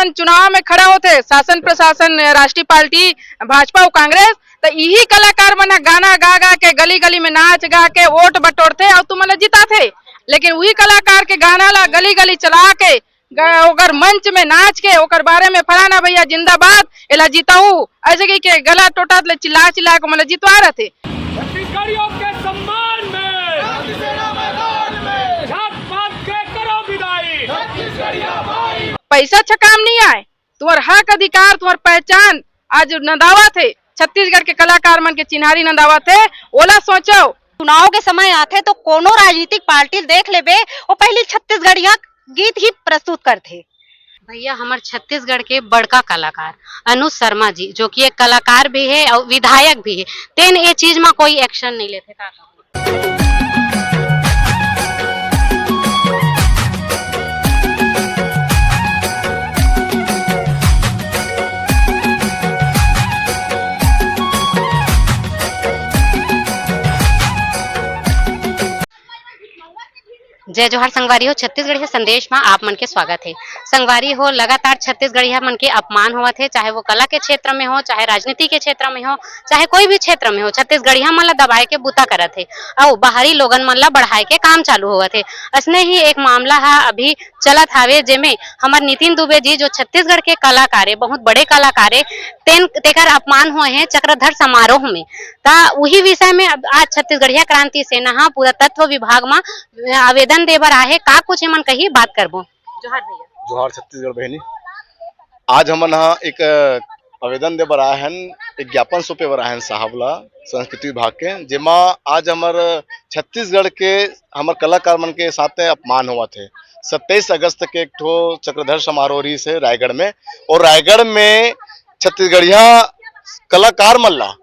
हमन चुनाव में खड़ा होते शासन प्रशासन राष्ट्रीय पार्टी भाजपा और कांग्रेस, तो यही कलाकार मन गाना गा गा के गली गली में नाच गा के वोट बटोरते और तुम मन जिताते। लेकिन वही कलाकार के गाना ला गली गली चला के ओकर मंच में नाच के ओकर बारे में फलाना भैया जिंदाबाद एला जिताऊ ऐसे के गला टोटा चिल्ला चिल्ला के मतलब जितवा रहे थे। छत्तीसगढ़ियों के सम्मान में जात पात के करो विदाई। पैसा अच्छा काम नहीं आए, तुम्हार हक अधिकार तुम्हार पहचान आज नंदावा थे छत्तीसगढ़ के कलाकार मन के चिन्हारी नंदावा थे। ओला सोचो चुनाव के समय आते तो कोनो राजनीतिक पार्टी देख लेबे वो पहले छत्तीसगढ़िया गीत ही प्रस्तुत करते। भैया हमारे छत्तीसगढ़ के बड़का कलाकार अनुज शर्मा जी जो कि एक कलाकार भी है और विधायक भी है, तेन ये चीज में कोई एक्शन नहीं लेते का? जय जोहार संगवारी हो, छत्तीसगढ़ी संदेश में आप मन के स्वागत है। संगवारी हो, लगातार छत्तीसगढ़िया मन के अपमान होवत है, चाहे वो कला के क्षेत्र में हो, चाहे राजनीति के क्षेत्र में हो, चाहे कोई भी क्षेत्र में हो। छत्तीसगढ़िया मन ला दबाए के बुता करत है और बाहरी लोगन मन ला बढ़ाए के काम चालू होवत है। असने ही एक मामला है अभी चलत हावे जेमे हमार नितिन दुबे जी जो छत्तीसगढ़ के कलाकार है, बहुत बड़े कलाकार है, तेकर अपमान हुए हैं चक्रधर समारोह में। ता वही विषय में आज छत्तीसगढ़िया क्रांति सेना हा पुरातत्व विभाग में आवेदन देबर आहे। का कुछ मन कही बात करबो। जोहार भैया। जोहार छत्तीसगढ़ बहनी। आज हमन यहाँ एक आवेदन देबर आए हैं, एक ज्ञापन सौंपे बर आए हैं साहब ला संस्कृति विभाग के, जेमा आज हमार छत्तीसगढ़ के हमार कलाकार मन के साथ अपमान हुआ थे। 27 अगस्त के एक ठो चक्रधर समारोह रही से रायगढ़ में, और रायगढ़ में छत्तीसगढ़िया कलाकार मन ला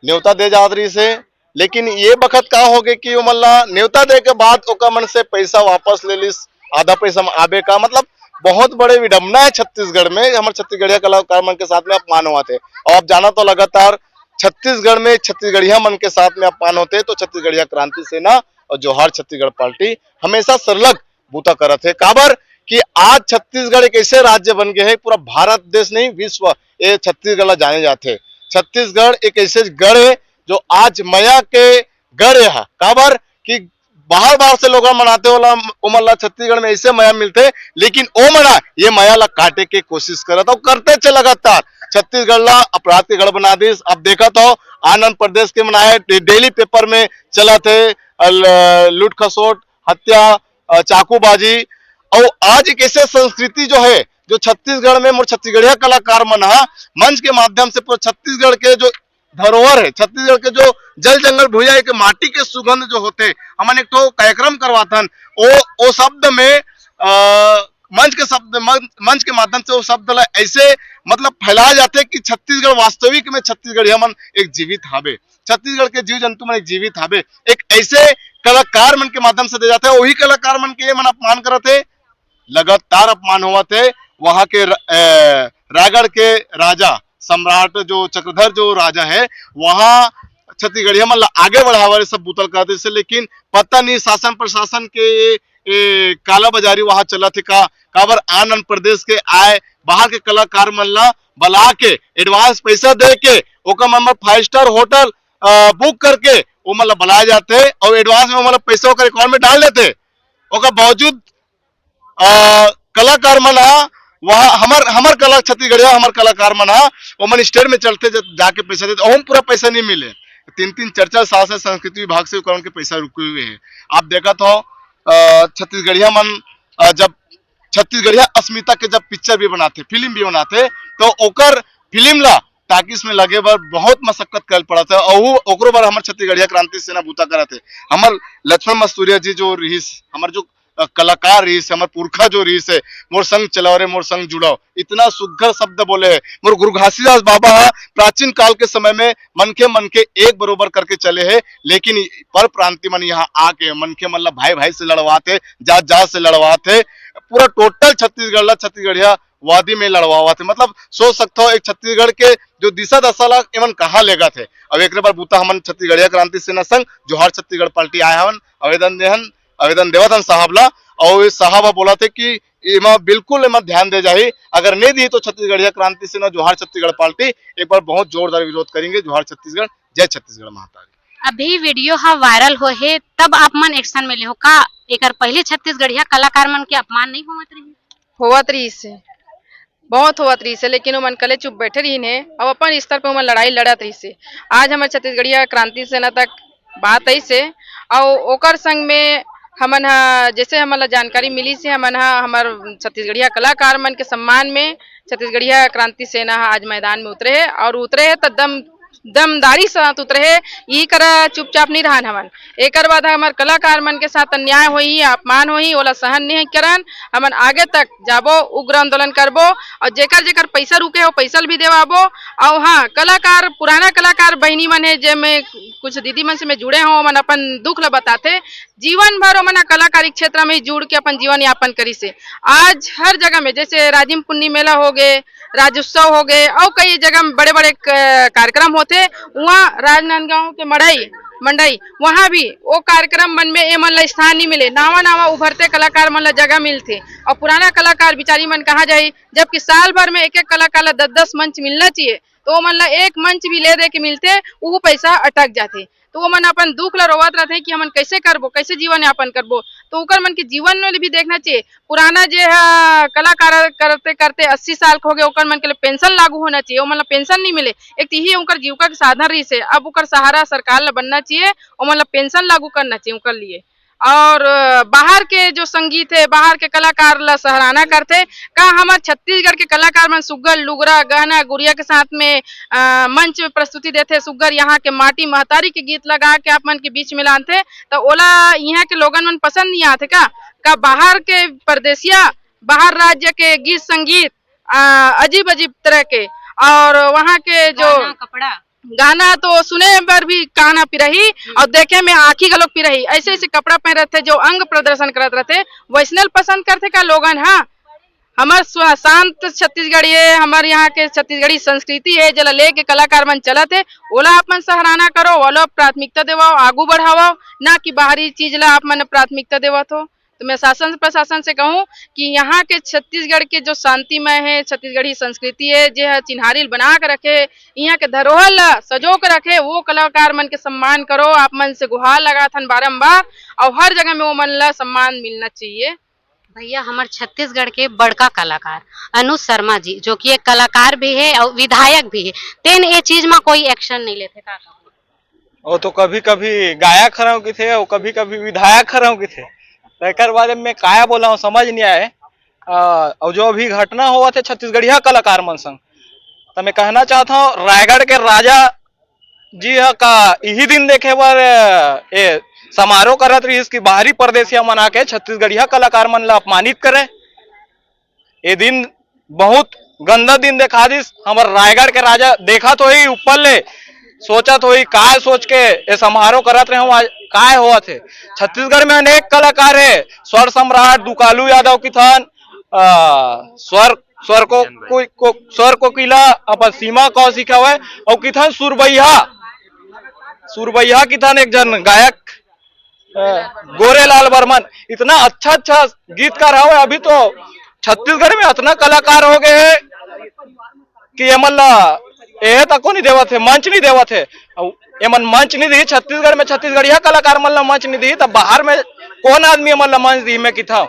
न्योता दे जात रही से। लेकिन ये बखत का हो गए कि वो मल्ला न्योता दे के बाद ओका मन से पैसा वापस ले लिस, आधा पैसा में आबे का मतलब बहुत बड़े विडम्बना है छत्तीसगढ़ में। हमारे छत्तीसगढ़िया कलाकार मन के साथ में अपमान हुआ थे, और आप जाना तो लगातार छत्तीसगढ़ में छत्तीसगढ़िया मन के साथ में अपमान होते तो छत्तीसगढ़िया क्रांति सेना और जोहार छत्तीसगढ़ पार्टी हमेशा सरलग बूता करत है। काबर कि आज छत्तीसगढ़ एक ऐसे राज्य बन गए हैं, पूरा भारत देश नहीं विश्व ये छत्तीसगढ़ जाने जाते। छत्तीसगढ़ एक ऐसे गढ़ है जो आज मया के गढ़ है। काबर कि बाहर बाहर से लोग मनाते होला उमला छत्तीसगढ़ में ऐसे माया मिलते, लेकिन ओ मना ये माया ला काटे के कोशिश करता और करते चे लगातार। छत्तीसगढ़ ला अपराध के गढ़ बना दिस। अब देखा तो आनंद प्रदेश के मनाए डेली पेपर में चला थे लूट खसोट हत्या चाकूबाजी। और आज एक ऐसे संस्कृति जो है जो छत्तीसगढ़ में मोर छत्तीसगढ़िया कलाकार मन मंच के माध्यम से पूरा छत्तीसगढ़ के जो धरोहर है, छत्तीसगढ़ के जो जल जंगल भूया के माटी के सुगंध जो होते हमन एक तो कार्यक्रम करवाथन ओ शब्द में मंच के माध्यम से वो शब्द ला ऐसे मतलब फैलाए जाते कि छत्तीसगढ़ वास्तविक में छत्तीसगढ़िया मन एक जीवित हावे, छत्तीसगढ़ के जीव जंतु मन एक जीवित हावे। एक ऐसे कलाकार मन के माध्यम से दे जाते हैं, वही कलाकार मन के मन अपमान करते, लगातार अपमान हुआ थे। वहां के रायगढ़ के राजा सम्राट जो चक्रधर जो राजा है वहां छत्तीसगढ़िया मतलब आगे बढ़ावा सब बुतल करते से। लेकिन पता नहीं शासन प्रशासन के काला बाजारी वहां चला थे का काबर आनंद प्रदेश के आए बाहर के कलाकार मन ला बुला के एडवांस पैसा दे के ओका मतलब 5 स्टार होटल बुक करके वो मतलब बुलाए जाते और एडवांस में मतलब पैसा ओका अकाउंट में डाल देते। ओका बावजूद कलाकार मन वहाँ हमार कला छत्तीसगढ़िया हमार कलाकार मन वो मन स्टेट में चलते जाके पैसा देते, और पूरा पैसा नहीं मिले। 3-3 4-4 साल से संस्कृति विभाग से उनके पैसा रुके हुए हैं। आप देखा तो छत्तीसगढ़िया मन जब छत्तीसगढ़िया अस्मिता के जब पिक्चर भी बनाते फिल्म भी बनाते तो ओकर फिल्म ला टाकिस में लगे बार बहुत मशक्कत कर पड़ा था, और ओकरो बार हमार छत्तीसगढ़िया क्रांति सेना बूता करते। हमार लक्ष्मण मस्तूरिया जी जो रहीस हमार जो कलाकार रही से, हमारे पुरखा जो रही से मोर संग चलाओ रे मोर संग जुड़ाओ, इतना सुघर शब्द बोले है। मोर गुरु घासीदास बाबा प्राचीन काल के समय में मन के एक बरोबर करके चले हैं, लेकिन पर प्रांति मन यहाँ आके मन के मतलब भाई भाई से लड़वाते, जात जात से लड़वाते, पूरा टोटल छत्तीसगढ़ छत्तीसगढ़िया वादी में लड़वा थे। मतलब सोच सकते हो एक छत्तीसगढ़ के जो दिशा दशा ला एवं कहाँ लेगा थे। अब एक बार बूता हमन छत्तीसगढ़िया क्रांति सेना संघ जोहार छत्तीसगढ़ पार्टी आए हवन आवेदन देवत हन साहब ला। और ये साहब बोला थे कि एमा बिल्कुल एमा ध्यान दे जाही, अगर नहीं दी तो छत्तीसगढ़िया क्रांति सेना जोहार छत्तीसगढ़ पार्टी एक बार बहुत जोरदार विरोध करेंगे। जोहार छत्तीसगढ़, जय छत्तीसगढ़ महातारी। अभी वीडियो हा वायरल हो है तब आप मन एक्शन में ले हो का एकर पहले छत्तीसगढ़िया कलाकार मन के अपमान नहीं होवत रही? होवत रही से, बहुत होवत रही से, लेकिन ओमन कले चुप बैठे रही ने और अपन स्तर पे ओमन लड़ाई लड़त रही से। आज हमारे छत्तीसगढ़िया क्रांति सेना तक बात आई से और ओकर संग में हमन जैसे हमन ला जानकारी मिली से हमन हमार छत्तीसगढ़िया कलाकार मन के सम्मान में छत्तीसगढ़िया क्रांति सेना आज मैदान में उतरे है और उतरे है तो दमदारी साथ उतरे है। यही करा चुपचाप नहीं रहन हमन। एकर बाद हमार कलाकार मन के साथ अन्याय होई, अपमान होई, ओला सहन नहीं करन। हमन आगे तक जाबो, उग्र आंदोलन करबो और जेकर जेकर पैसा रुके हो पैसा भी देवाबो। और हाँ, कलाकार पुराना कलाकार बहनी मन है जे में कुछ दीदी मन से में जुड़े हो, मन अपन दुख ला बताते। जीवन भर मन कलाकारी क्षेत्र में ही जुड़ के अपन जीवन यापन करी से। आज हर जगह में जैसे राजिम पुन्नी मेला हो गए, राज्योत्सव हो गए और कई जगह में बड़े बड़े कार्यक्रम होते, वहाँ राजनांदगांव के मंडई वहाँ भी वो कार्यक्रम मन में ए मन ला स्थान नहीं मिले। नावा नावा उभरते कलाकार मन ला जगह मिलते और पुराना कलाकार बिचारी मन कहाँ जाए, जबकि साल भर में एक एक कलाकार ला 10-10 मंच मिलना चाहिए, तो वो मन ला एक मंच भी ले दे के मिलते वो पैसा अटक जाते। तो वो मन अपन दुख ला रोवत रहते कि हमन कैसे करबो, कैसे जीवन यापन करबो। तो ओकर मन के जीवन में भी देखना चाहिए। पुराना जे कलाकार करते करते 80 साल हो गए, ओकर मन के लिए पेंशन लागू होना चाहिए। वो मन ला पेंशन नहीं मिले, एक यही उनकर जीविका के साधन रही से। अब ओकर सहारा सरकार ला बनना चाहिए, वो मन ला पेंशन लागू करना चाहिए उनकर लिए। और बाहर के जो संगीत है, बाहर के कलाकार ला सराहना करते का हमारे छत्तीसगढ़ के कलाकार मन सुग्गर लुगरा गहना गुड़िया के साथ में मंच में प्रस्तुति देते। सुग्गर यहाँ के माटी महतारी के गीत लगा के आप मन के बीच में लाते, तो ओला यहाँ के लोगन मन पसंद नहीं आते का बाहर के परदेसिया, बाहर राज्य के गीत संगीत अजीब अजीब तरह के और वहाँ के जो कपड़ा गाना तो सुने पर भी काना पिरही और देखे में आँखी गलोक पिरही। ऐसे ऐसे कपड़ा पहन रहते जो अंग प्रदर्शन करते रहते, वैष्णव पसंद करते का लोगन। हाँ, हमार शांत छत्तीसगढ़ी है, हमारे यहाँ के छत्तीसगढ़ी संस्कृति है, जला लेके कलाकार मन चलत है, ओला आप मन सराहना करो, ओला प्राथमिकता देवाओ, आगू बढ़ाओ, ना कि बाहरी चीज ला आप मन प्राथमिकता देवत हो। तो मैं शासन प्रशासन से कहूँ कि यहाँ के छत्तीसगढ़ के जो शांतिमय है, छत्तीसगढ़ी संस्कृति है, जो चिन्हारी बना के रखे, यहाँ के धरोहर ला सजो के रखे, वो कलाकार मन के सम्मान करो। आप मन से गुहार लगाथन बारम्बार और हर जगह में वो मन ला सम्मान मिलना चाहिए। भैया हमारे छत्तीसगढ़ के बड़का कलाकार अनुज शर्मा जी, जो कि एक कलाकार भी है और विधायक भी है, तेन ये चीज में कोई एक्शन नहीं लेते का? वो तो कभी कभी गायक हराव की थे और कभी कभी विधायक हराव की थे। एक बारे में काया बोला हूँ समझ नहीं आए। और जो अभी घटना हुआ थे छत्तीसगढ़िया कलाकार मन संग, तो मैं कहना चाहता हूँ रायगढ़ के राजा जी का यही दिन देखे बार ये समारोह करत रही इसकी बाहरी परदेसिया मना के छत्तीसगढ़िया कलाकार मन ला अपमानित करे। ये दिन बहुत गंदा दिन देखा दिस। हमारे रायगढ़ के राजा देखा तो ही ऊपर ले सोचा तो ही काय सोच के ये समारोह करत रहे आज काय हुआ थे। छत्तीसगढ़ में अनेक कलाकार है, स्वर सम्राट दुकालू यादव की थान, स्वर कोकिला अपन सीमा कौशिक है और की थान सुरबैया की थान एक जन गायक गोरेलाल बर्मन। इतना अच्छा अच्छा गीतकार है। अभी तो छत्तीसगढ़ में इतना कलाकार हो गए हैं कि ये मल्ला ये तक नहीं देवा थे, मंच नहीं देवा थे। ये मन मंच नहीं दी छत्तीसगढ़ में, छत्तीसगढ़िया कलाकार मल्ला मंच नहीं दी, तब बाहर में कौन आदमी मल्ला मंच दी में की था।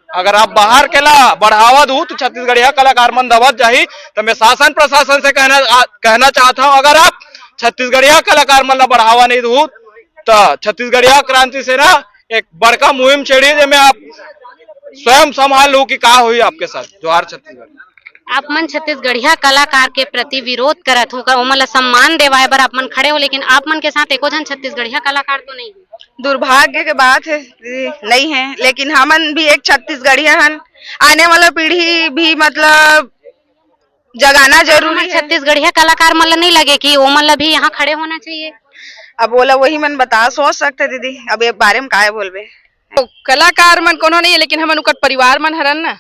अगर आप बाहर के ला बढ़ावा दू तो छत्तीसगढ़िया कलाकार मन दबत जाही। तो मैं शासन प्रशासन से कहना चाहता हूँ, अगर आप छत्तीसगढ़िया कलाकार मन ला बढ़ावा नहीं दू तो छत्तीसगढ़िया क्रांति सेना एक बड़का मुहिम छेड़ी जिसमें आप स्वयं संभाल लो कि का हुई आपके साथ। जोहार छत्तीसगढ़। आप मन छत्तीसगढ़िया कलाकार के प्रति विरोध करत हो, ओमन ला सम्मान देवाए बर आप मन खड़े हो, लेकिन आप मन के साथ एको जन छत्तीसगढ़िया कलाकार तो नहीं है। दुर्भाग्य के बात है, नहीं है, लेकिन हमन भी एक छत्तीसगढ़िया हन। आने वाला पीढ़ी भी मतलब जगाना जरूरी है। छत्तीसगढ़िया कलाकार मन ला नहीं लगे कि ओमन ला भी यहाँ खड़े होना चाहिए? अब बोला वही मन बता सोच सकते दीदी, अब ये बारे में काय बोलबे तो कलाकार मन कोनो नहीं है, लेकिन हमन उकर परिवार मन हरन ना,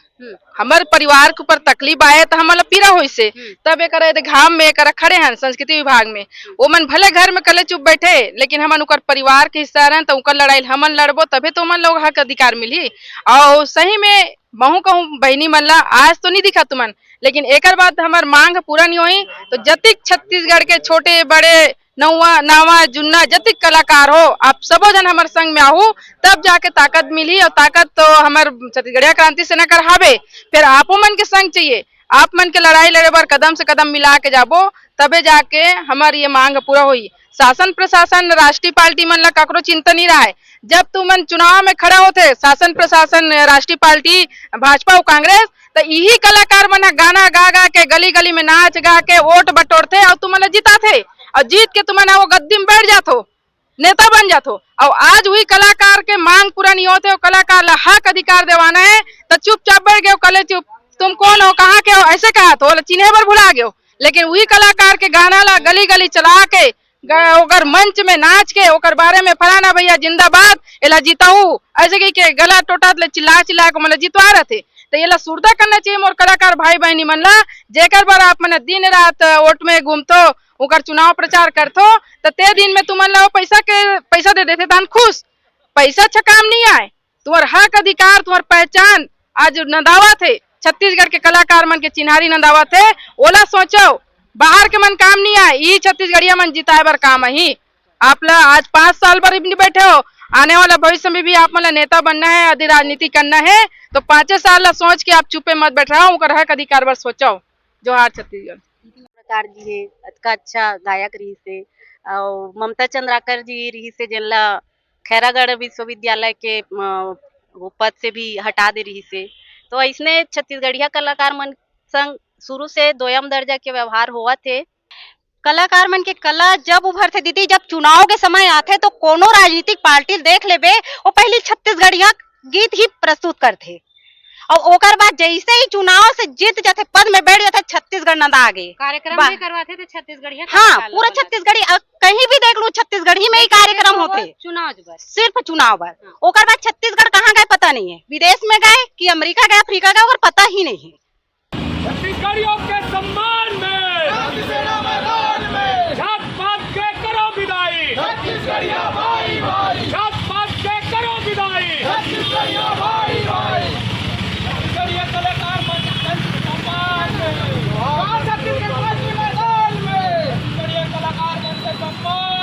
हमार परिवार के ऊपर तकलीफ आए तो हमन ला पीड़ा होई से तब एक घाम में एक खड़े हैं संस्कृति विभाग में। वो मन भले घर में कले चुप बैठे, लेकिन हमन उकर परिवार के हिस्सा रहन तो उकर लड़ाई हमन लड़बो तबे तो मन लोग हक अधिकार मिली। और सही में बहु कहूँ बहनी मन ला आज तो नहीं दिखा तुमन, लेकिन एकर बाद हमार मांग पूरा नहीं हुई तो जतिक छत्तीसगढ़ के छोटे बड़े नौवा नावा जुन्ना जतिक कलाकार हो आप सबो जन हमारे संग में आहू, तब जाके ताकत मिली। और ताकत तो हमार छत्तीसगढ़िया क्रांति से न करहावे, फिर आपो मन के संग चाहिए, आप मन के लड़ाई लड़े बार कदम से कदम मिला के जाबो तबे जाके हमारी ये मांग पूरा हुई। शासन प्रशासन राष्ट्रीय पार्टी मन ला ककरो चिंता नहीं रहा है। जब तुमन चुनाव में खड़ा होते शासन प्रशासन राष्ट्रीय पार्टी भाजपा और कांग्रेस, तो यही कलाकार मन गाना गा गा के गली गली में नाच गा के वोट बटोरते और तुमन जिता थे और जीत के तुमने वो गद्दी में बैठ जातो, नेता बन जातो। और आज हुई कलाकार के मांग पूरा नहीं होते, कलाकार ला हक अधिकार देवाना है तो चुपचाप बैठ गए कले चुप तुम कौन हो कहाँ के हो ऐसे कहा तो चिन्हे पर भुला गए। लेकिन वही कलाकार के गाना ला गली गली चला के ओकर मंच में नाच के ओकर बारे में फलाना भैया जिंदाबाद एला जिताऊ ऐसे कही के गला टोटा चिल्ला चिल्ला के मतलब जितवा रहे थे। तो ये ला सुरदा करना चाहिए मोर कलाकार भाई बहनी मन ला, जेकर बार आप मन दिन रात वोट में घूमतो उकर चुनाव प्रचार करतो तो ते दिन में तुमन ला पैसा दे देते तान खुश। पैसा अच्छा काम नहीं आए, तुम्हार हक अधिकार तुम्हार पहचान आज नंदावा थे छत्तीसगढ़ के कलाकार मन के चिन्हारी नंदावा थे। ओला सोचो बाहर के मन काम नहीं आए, ये छत्तीसगढ़िया मन जिताए बर काम ही। आप ला आज 5 साल पर भी बैठे हो, आने वाला भविष्य में भी आप मन नेता बनना है, अधि राजनीति करना है तो 5 साल ला सोच के आप चुपे मत बैठ रहा हूँ हक अधिकार बर सोचो। जोहार छत्तीसगढ़। प्रकार जी है अतका अच्छा गायक रही से और ममता चंद्राकर जी रही से जिनला खैरागढ़ विश्वविद्यालय के वो पद से भी हटा दे रही से। तो इसने छत्तीसगढ़िया कलाकार मन संग शुरू से दोयम दर्जा के व्यवहार हुआ थे। कलाकार मन के कला जब उभरते दीदी, जब चुनाव के समय आते तो कोनो राजनीतिक पार्टी देख लेबे वो पहले छत्तीसगढ़िया गीत ही प्रस्तुत करते और ओकर बाद जैसे ही चुनाव से जीत जाते पद में बैठ जाते छत्तीसगढ़ नंदा आगे कार्यक्रम भी करवाते थे छत्तीसगढ़िया। हाँ पूरा छत्तीसगढ़ी कहीं भी देख लो छत्तीसगढ़ी में ही कार्यक्रम होते चुनाव पर सिर्फ चुनाव पर। ओकर बाद छत्तीसगढ़ कहाँ गए पता नहीं है, विदेश में गए कि अमेरिका गए अफ्रीका गए और पता ही नहीं है। छत्तीसगढ़ियों के सम्मान में